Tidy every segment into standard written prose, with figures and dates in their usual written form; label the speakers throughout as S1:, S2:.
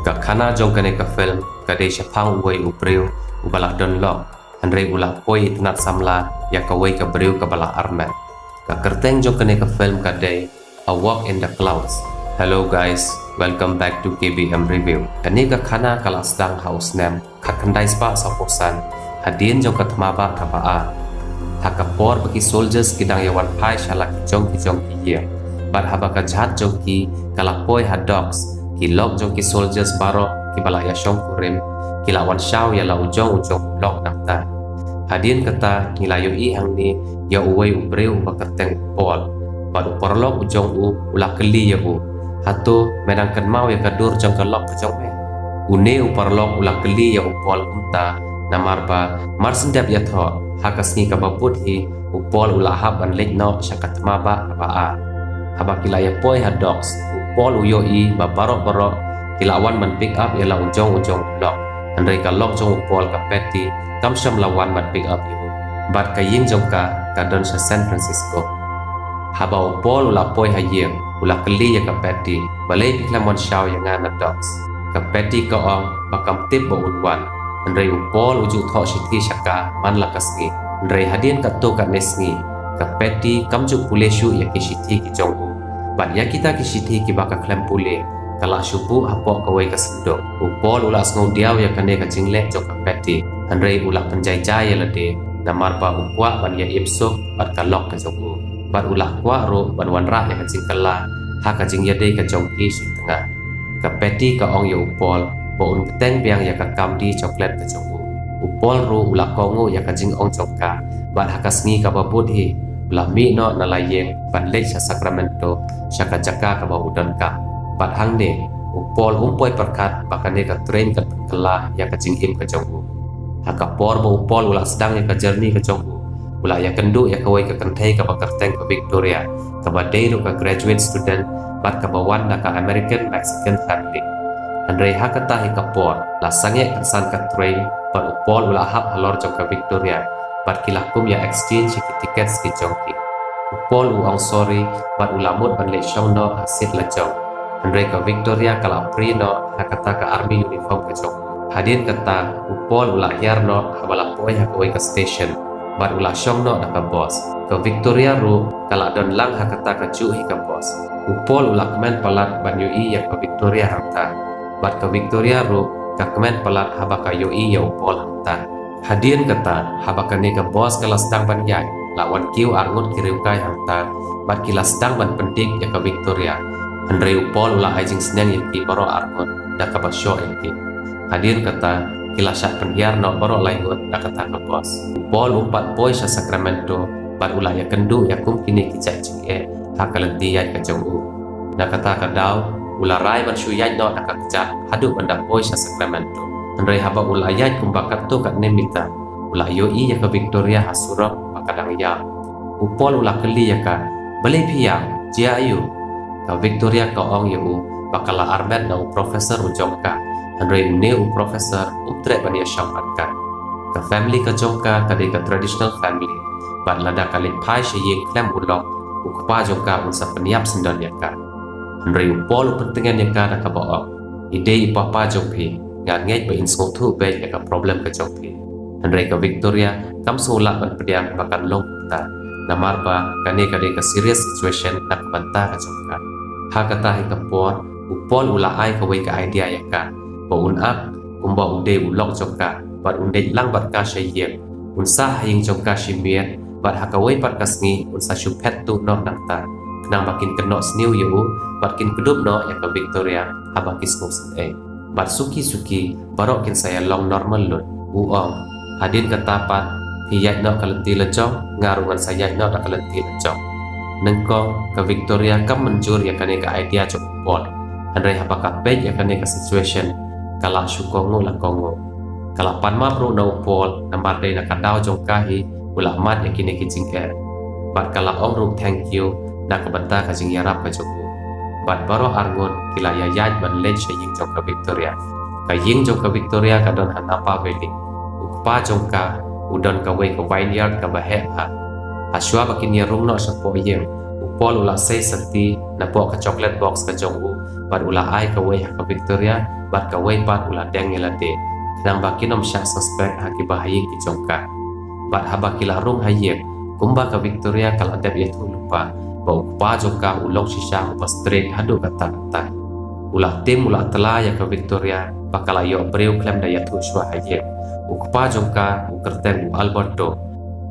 S1: Ka khana jong kane ka film ka de shapang uway ubriu ubala don lok Andre ula poi itnat samla ya ka wei ka briu ka bala armet. Ka kerteng jong kane ka film ka de A Walk in the Clouds. Hello guys, welcome back to KBM Review. Kani ka khana kala sedang house nem khat khandai spa sa posan hadin jong ka thmaba ka ba ha ka por bagi soldiers kidang yawan pai shala ki jong ki ye bar haba ka jhat jong ki kala poi ha dogs ki lok jong ki soldiers baro ki bala ya shong kurim ki lawan shaw ya la ujong lok nakta hadin kata nilayo i hang ni ya uwei ubreu ba kerteng pol baru porlok ujong ula keli ya hatu menangkan mau ya kadur jong kelok ke jong me une uparlok ula keli ya upol kumta namarba marsendap ya tho hakasni ka babut hi upol ula hab an lek no syakat maba ba haba kila ya poi ha dogs upol uyo i ba barok kilawan man pick up ya la ujong lok andai ka lok jong upol ka peti kam syam lawan man pick up yu bat ka yin jong ka don sa San Francisco haba upol ula poi ha yeng ula keli ya ka peti balai piklamon shaw ya ngana dogs ka peti ka ong bakam tip bo unwan andai upol uju tho shiti shaka man la kasngi andai hadin ka to ka nesngi ka peti kamju pule shu ya ki shiti ki jong bat ya kita ki shiti ki baka klam pule kala shupu hapo ka wei ka sendo upol ula sngo diaw ya kane ka jingle jok ka peti andai ula penjai ya lade namar ba ukwa ban ya ipsuk bat ka lok ka jong bat ulah kwa ro ban wan ra ya ka jing kala ha ka jing ya de ka jong ki sing tengah ka peti ka ong ya upol bo un teng biang ya ka kam di coklat ka jong upol ro ulah kongo ya ka jing ong jongka bat ha ka sngi ka babut hi ulah mi no na layeng ban lek sa Sacramento syaka jaka ka ba udan ka bat hang ne upol umpoi perkat bakane ka train ka kala ya ka jing im ka jong ha ka por bo upol ulah sedang ya ka journey ka jong ula ya kendu ya kawai ka kantai ka bakarteng ka Victoria ka badai ka graduate student bat ka bawan na ka American Mexican family andrei ha kata hi ka por la sange kan ka train par upol ula hap halor jong ka Victoria bat kilakum ya exchange ki tickets ki jongki upol uang sorry bat ulamut ban le shong no hasit la jong andrei ka Victoria kala pri no ha kata ka army uniform ka jong hadin kata upol ula hiar no habala poi ha kawai ka station bat ulah syong no na ka bos ka Victoria ru kala don lang hakata ka cu hi ka bos upol ulah kemen palat ban yui ya ka Victoria hangta bat ka Victoria ru ka kemen palat haba ka yui ya upol hangta hadin kata haba ka ne ka bos kala sedang ban yai lawan kiu arngut kirim kai hangta bat kila sedang ban pendik ya ka Victoria andre upol ulah ajing senang ya ki baro arngut da ka basyo ki hadin kata kila syak penhiar no baro laingut na kata ka bos upol umpat poi sa Sacramento bat ulah ya kendu ya kum kini kijai jinge hakalenti ya ka jong na kata ka daw ulah rai ban shu yai no na ka kijat hadu banda poi sa Sacramento andai haba ulah yai kum bakat to ka nemita ulah yo i ya ka Victoria hasurok bakadang ya upol ulah keli ya ka balai pia jia ayu ka Victoria ka ong yu bakala armet na profesor ujong ka andai ne profesor utre ban ya syampat ka ka family ka jongka ka de ka traditional family bat lada kali pai she yeng klem ulok ukpa jongka unsa peniap sendon ya ka andai upol pentingan ya ka ka baok ide ipapa jongpi nga ngej ba insong thu be ya ka problem ka jongpi andai ka Victoria kam sola ban pediam bakan long ta namar ba kane ka de ka serious situation nak banta ka jongka ha kata hi ka por upol ula ai ka wei ka idea ya ka baun ak kumba ude ulok jongka bat unde lang bat ka shayem unsa haying jongka shimiet bat hakawai pat kasngi unsa shupet tu no nakta nang bakin kenok sniu yu bat kin kedup no ya ka Victoria habakis ngos bat suki barok kin saya long normal lun uong hadin katapat hiyat no kalenti lejong ngarungan saya no da kalenti lejong nengkong ka Victoria kam menjur ya kane ka idea jong pol andai habaka pej ya kane ka situation kala syukongo la kongo kala panma pro na upol nambar de na kadao jongkahi ula mat ya kini kijing bat kala ong ru thank you na kabanta ka jing yarap ka joku bat baro arngon kila ya yaj ban lej ying jongka Victoria ka ying jongka Victoria ka don hanapa veli ukpa jongka udon ka wei ka vineyard ka bahe ha aswa bakin ya rung no sa po yeng Paul ula say sakti na po ka chocolate box ka jong bat ula ai ka way ka Victoria bat ka way pat ula deng ila de nang bakinom siya suspect ha ki bahayi ki jongka bat haba kila rung hayek kumba ka Victoria kala deb ya lupa ba ukpa jongka ulong shisha upa straight hadu kata kata ula tim ula tela ya ka Victoria bakala yo breu klem da ya tu shwa hayek ukpa jongka ukerten Alberto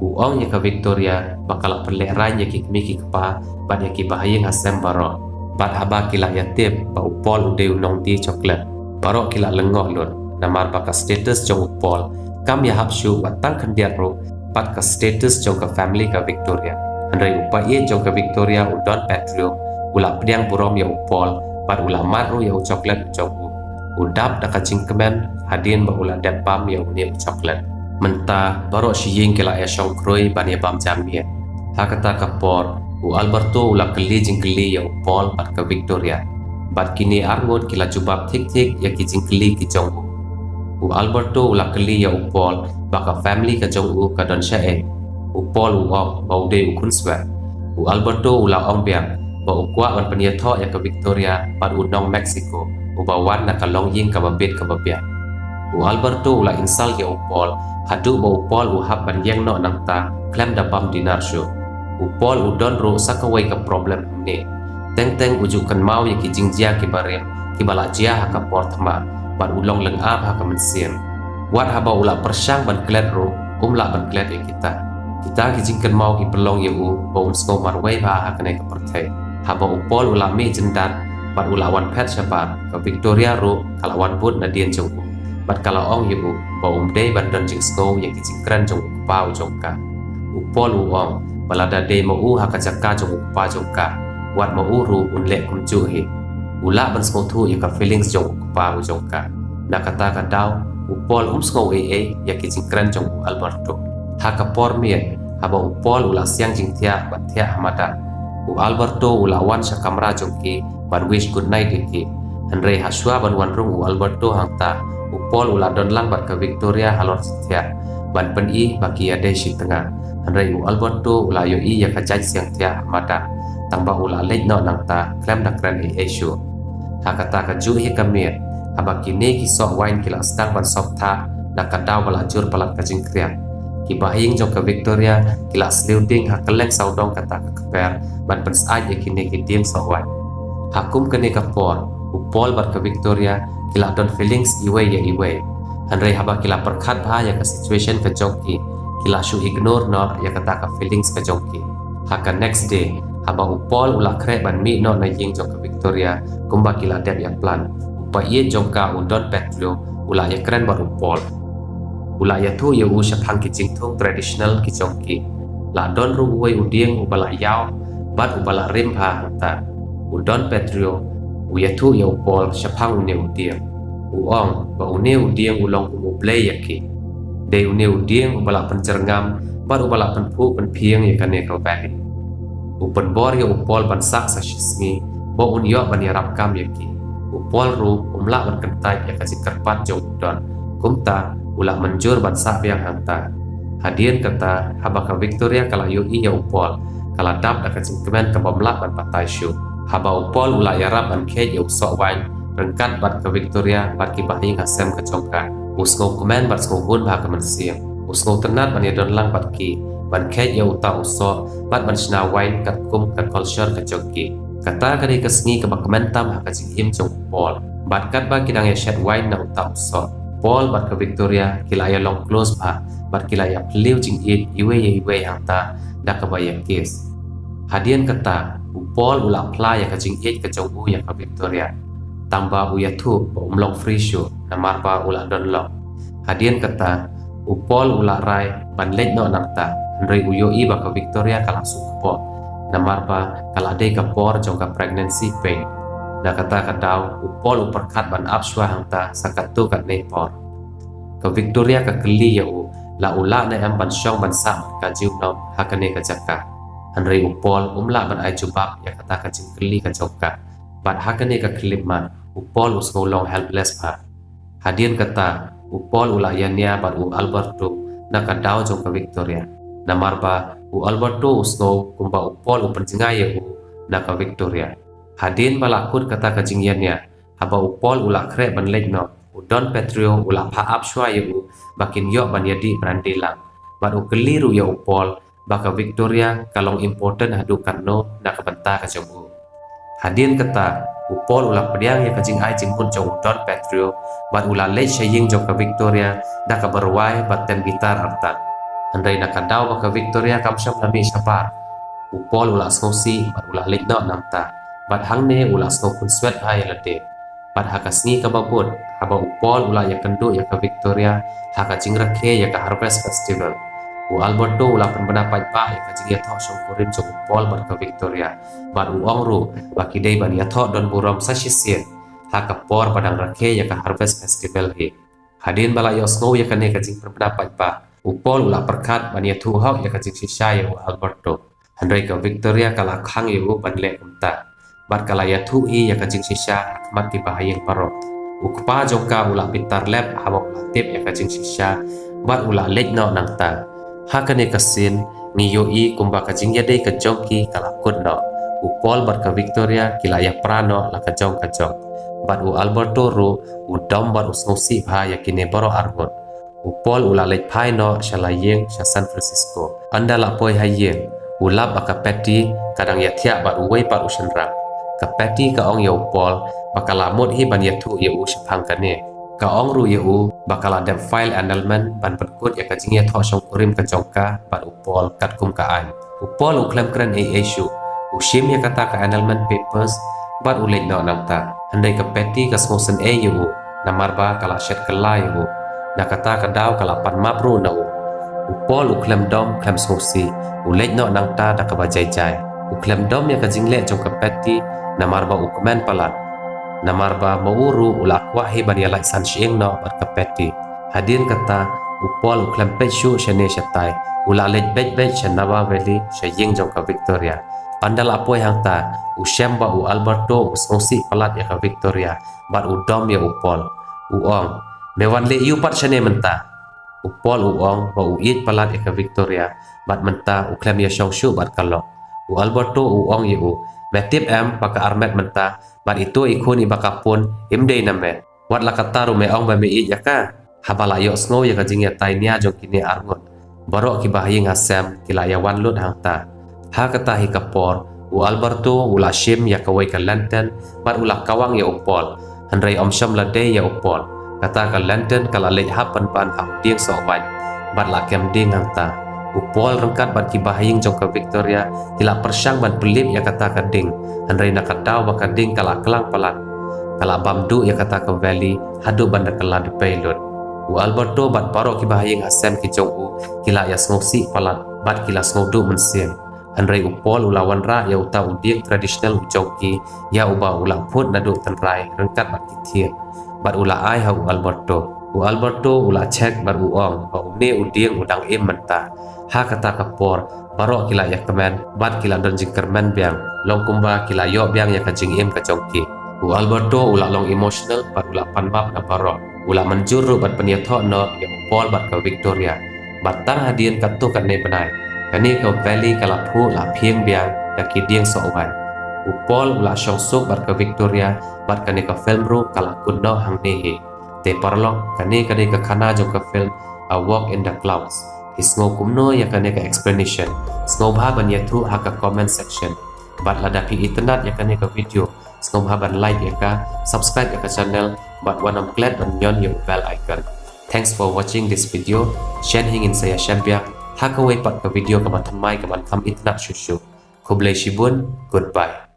S1: uong ya ka Victoria bakala perleh ran ya ki miki kpa bat ya ki bahayi ngasem baro bat haba kila ya tip ba upol ude unong ti chocolate baro kila lengok lun namar baka status jong upol kam ya hapshu batang kendiat ro pat ka status jong ka family ka Victoria andai upa ye jong ka Victoria udon patrio ula pediang burom ya upol pat ula maru ya chocolate jong udap da ka jingkemen hadin ba ula dat pam ya unik chocolate menta baro shiying kila ya shong kroi ban ya bam jamie hakata ka por Alberto ula keli jingkeli ya upol pat ka Victoria bat kini arngot kila jubab tik-tik ya ki jingkeli ki jong Alberto ula keli ya upol baka family ka jong ka don syae upol uong bau de ukun swa Alberto ula ong biang ba ukwa ban penia tho ya ka Victoria pat unong Mexico ubawan na kalong ying ka babet ka babia Alberto ula insal ya upol hadu ba upol uhab ban yang no nang ta klem da bam dinar shu upol udon ro sakawai ka problem ni teng ujukan mau ya ki jingjia ki barem ki balajia ha ka portma ban ulong leng ab ha ka mensien wat haba ula persang ban klet ro la ban klet ya kita ki jingkan mau ki pelong ya ba un sko marwai ba ha ka ne ka pertai haba upol ula me jendat ban ula wan pet sabat ka Victoria ro kalawan put na dien jong bat kala ong ya ba dei ban don jing sko ya ki jingkran jong pau jongka upol uong balada de mau haka jaka jong upa jongka wat mau ru unlek kumju he ula ban sko thu ya ka feelings jong upa jongka na kata ka daw upol sko ya ki jingkran jong Alberto haka por mie haba upol ula siang jingtia batia hamada Alberto ula wan sa kamera jongki ban wish good night ki andre haswa ban wan rung Alberto hangta upol ula don lang bat ka Victoria halor setia ban peni baki ade si tengah andai Alberto ula yo ya kajaj siang tia mata tangba ula lej no nangta klem na kran issue hakata ka ju he kamir abaki ne ki sok wine kila stang ban sok tha na kadaw bala jur palat ka jingkriak ki bahing jong ka Victoria kila sleuting ha keleng saudong kata ka kper ban pensai ya kini ki dim sok wine hakum kene ka por upol bat ka Victoria kila don feelings iwe andai haba kila perkhat bha ya ka situation ka jongki kila shu ignore no ya kata ka feelings ka jongki haka next day haba upol ula kre ban mi no na ying jong ka Victoria kumba kila dep ya plan upa ye jongka udon petro ula ya kren bar upol ula ya tu ya syapang ki jingthong traditional ki jongki la don ru uwe udieng ubala yaw bat ubala rim ha ta udon petro ya tu ya upol syapang une udieng uong ba une udieng ulong umu play yaki de une udieng ubala pencerngam bar ubala penpu penpieng ya kane ka valley upen bor ya upol ban sak sa shismi bo un yo ban yarap kam yaki upol ru umla ban kentai ya kasi kerpat jong don kumta ula menjur ban sak yang hanta hadien kata habaka Victoria kala yo ya upol kala dap da kasi kemen ka bamla ban patai shu haba upol ula yarap ban ke ya usok wine rengkat bat ke Victoria bat ki bahi ngasem ke congka usngau kemen bat skau hun bah ke mensiang usngau tenat ban ya don lang bat ki ban ke ya uta usok bat ban sna wine kat kum kat culture ke jongki kata kali ke sengi ke bak kementam ha ka jing im jong pol bat kat ba kidang ya shed wine na uta usok pol bat ke Victoria kila ya long close bah bat kila ya pliu jing it iwe hangta da ke bayang kes hadien kata upol ula apply ya ka jing it ke jong ya ke Victoria tamba uya tu umlong free show na marpa ula don long hadien kata upol ula rai ban lej no nangta ndrei uyo iba ka Victoria kala supo na marpa kala de ka por jong ka pregnancy pain na kata kadaw upol uperkat ban apswa hangta sakatu kat ne por ka Victoria ka keli ya u la ula na am ban syong ban sam ka jiu nom hakane ka jaka ndrei upol umla ban ai jubab ya kata ka jing keli ka joka bat hakane ka klip man upol usngau long helpless pa hadien kata upol ula yania bat Alberto na kadaw jong ka Victoria na marba Alberto usngau kumba upol uperjingai ya na ka Victoria. Hadin balakut kata kajingyannya, haba upol ula krek banlek no, udon Petrio ula paap shua yu, bakin yok ban yadi berandilang. Bat ukeliru ya upol, baka Victoria kalong important hadukan no na kabenta ka jamu. Hadin kata, upol ula pediang ya kajing ai jimpun jong udon Petrio, bat ula lek syaying jong ka Victoria, na ka berwai baten gitar artan. Andai na kadau baka Victoria kamsyam nami syapar. Upol ula snosi, bat ula lek no namta. Bat hang ne ula snow kun sweat hai lade. Bat haka sngi ka babut, haba upol ula ya kenduk ya ka Victoria, haka jingrakhe ya ka Harvest Festival. U Alberto ula pendapat pa ya ka jing yathok syong kurim jong upol bat ka Victoria. Bat u ongru, baki dei ban yathok don burom sasisien, haka por padang rakhe ya ka Harvest Festival he. Hadin bala yo snow ya ka ne ka jing pendapat pa. Upol ula perkat ban yathu hok ya ka jing sisha ya u Alberto. Handai ka Victoria kala khang yu ban le kumta. Bat kala ya thui ya kajing sisha mat ki bahayeng parok ukpa jongka ula pintar lab haba ula tip ya kajing sisha bat ula lek no nangta hakane kasin ni yoi kumba kajing ya dei kajongki kala kun no upol bat ka Victoria kila ya prano la kajong bat u Alberto ru u dom bat usnosi bha ya kine baro argot upol ula lek phai no shalayeng sha San Francisco anda la poi hayeng ulap aka peti kadang ya thia bat uwei pat ushenra ka peti ka ong ya upol bakala mot hi ban yathu ya u shapang kane ka ong ru ya u bakala dep file annulment ban perkut ya ka jing ya tho shong kurim ka jongka ban upol kat kum ka an upol u klem kran a issue u shim ya kata ka annulment papers ban u lek no namta handai ka peti ka smosen a ya u namar ba kala shet kala ya u na kata ka daw kala pan mapru na u upol u klem dom klem smosi u lek no nangta da ka bajai jai u klem dom ya ka jing le jong ka peti namarba ukumen palat namarba mauru ula kwahi ban yalai san shieng no bat kapeti hadin kata upol uklem pechu shane shatai ula lej bej shanawa valley shaying jong ka Victoria pandal apoi hangta ushemba u Alberto usnosi palat ya ka Victoria bat udom ya upol uong mewan le yu pat shane menta upol uong ba uit palat ya ka Victoria bat menta uklem ya shongshu bat kalok u Alberto uong ya u Betip em baka armet menta bat itu ikun ibakapun imdei name wat lakata rume ong ba mei yaka habala yo snow ya kajing ya tainia jong kini arngot barok ki bahayeng asem kila ya wan lut hangta ha kata hi kapor u Alberto ula shim ya kawai ka lantern bat ula kawang ya upol handrai omsham lade ya upol kata ka lantern kala lej hapan ban ha ding so ban bat la kem ding hangta upol rengkat bat ki bahayeng jong ka Victoria kila persyang ban pelip ya kata ka ding handrai na kadau baka ding kala kelang palat kala bamdu ya kata ka valley hadu banda kala de pelot u Alberto bat paro ki bahayeng asem ki jong u kila ya smosi palat bat kila smodu mensien handrai upol ulawan ra ya uta uding tradisional ujongki ya uba ulang put nadu tenrai rengkat bat ki thie bat ula ai ha u Alberto ula cek bar uong ba une uding udang im menta ha kata kapor barok kila ya kemen bat kila don jingkermen biang long kumba kila yo biang ya kajing im kajongki u Alberto ula long emotional bat ula panbab na barok ula menjuru bat peniathok no ya upol bat ka Victoria bat tang hadien katu kan ne benai kani ka valley kala phu la phieng biang da ki dieng so wan upol ula shong suk bat ka Victoria bat kani ka film ru kala kunno hang ne he te parlok kani ka khana jong ka film A Walk in the Clouds isngo kumno ya kane ka explanation sngo bha ban yathu ha ka comment section bat lada pi internet ya kane ka video sngo bha ban like ya ka subscribe ya ka channel bat wanam klet ban yon yung bell icon. Thanks for watching this video. Shen hingin saya Shambia ha ka wei pat ka video ka ban thamai ka ban tham internet shushu kublai shibun goodbye.